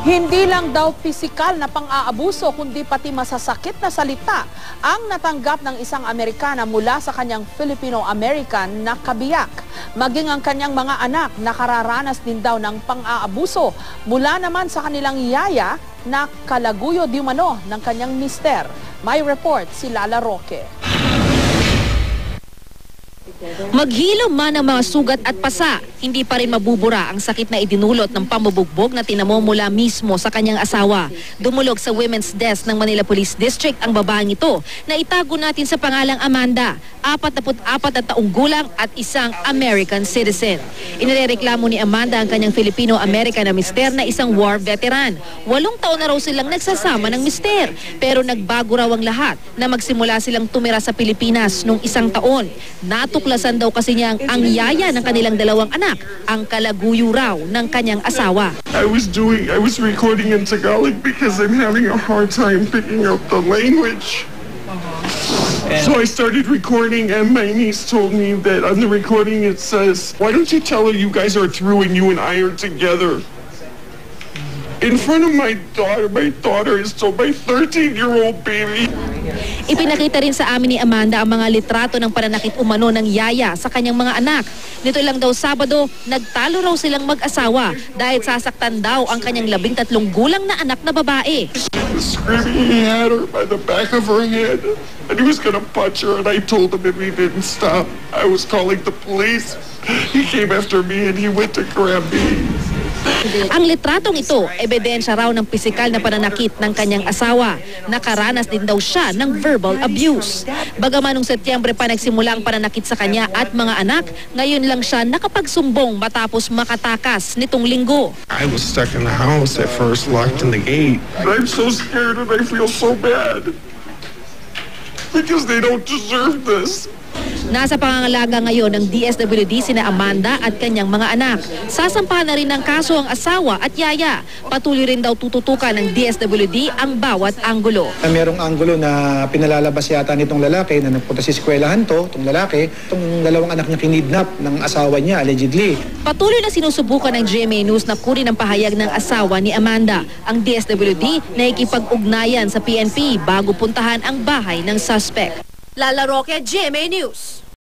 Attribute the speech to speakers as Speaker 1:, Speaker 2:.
Speaker 1: Hindi lang daw pisikal na pang-aabuso kundi pati masasakit na salita ang natanggap ng isang Amerikana mula sa kanyang Filipino-American na kabiyak. Maging ang kanyang mga anak nakararanas din daw ng pang-aabuso mula naman sa kanilang yaya na kalaguyo di umano ng kanyang mister. May report si Lala Roque.
Speaker 2: Maghilom man ang mga sugat at pasa, hindi pa rin mabubura ang sakit na idinulot ng pambubugbog na tinamo mula mismo sa kanyang asawa. Dumulog sa Women's Desk ng Manila Police District ang babaeng ito na itago natin sa pangalang Amanda, 44 na taong gulang at isang American citizen. Inireklamo ni Amanda ang kanyang Filipino-American na mister na isang war veteran. 8 taon na raw silang nagsasama ng mister, pero nagbago raw ang lahat na magsimula silang tumira sa Pilipinas nung 1 taon. Natuklasan daw kasi niya ang yaya ng kanilang 2 anak, ang kalaguyo raw ng kanyang asawa.
Speaker 3: I was recording in Tagalog because I'm having a hard time picking up the language. So I started recording and my niece told me that on the recording it says, why don't you tell her you guys are through and you and I are together? In front of my daughter is so my 13-year-old baby.
Speaker 2: Ipinakita rin sa amin ni Amanda ang mga litrato ng pananakit umano ng yaya sa kanyang mga anak. Nito lang daw Sabado, nagtalo raw silang mag-asawa dahil sasaktan daw ang kanyang 13 gulang na anak na babae.
Speaker 3: Screaming, he had her by the back of her head and he was gonna punch her and I told him if he didn't stop, I was calling the police. He came after me and he went to grab me.
Speaker 2: Ang litratong ito, ebidensya raw ng pisikal na pananakit ng kanyang asawa. Nakaranas din daw siya ng verbal abuse. Bagaman noong Setyembre pa nagsimula ang pananakit sa kanya at mga anak, ngayon lang siya nakapagsumbong matapos makatakas nitong Linggo.
Speaker 3: I was stuck in the house at first, locked in the gate. I'm so scared and I feel so bad. Because they don't deserve this.
Speaker 2: Nasa pangangalaga ngayon ng DSWD sina Amanda at kanyang mga anak. Sasampahan na rin ng kaso ang asawa at yaya. Patuloy rin daw tututukan ng DSWD ang bawat anggulo.
Speaker 4: Merong anggulo na pinalalabas yata nitong lalaki na nagpunta sa eskwelahan itong lalaki. Itong 2 anak niya kinidnap ng asawa niya allegedly. Patuloy
Speaker 2: na sinusubukan ng GMA News na kunin ang pahayag ng asawa ni Amanda. Ang DSWD na ikipag-ugnayan sa PNP bago puntahan ang bahay ng suspect.
Speaker 1: Lala Roque, GMA News.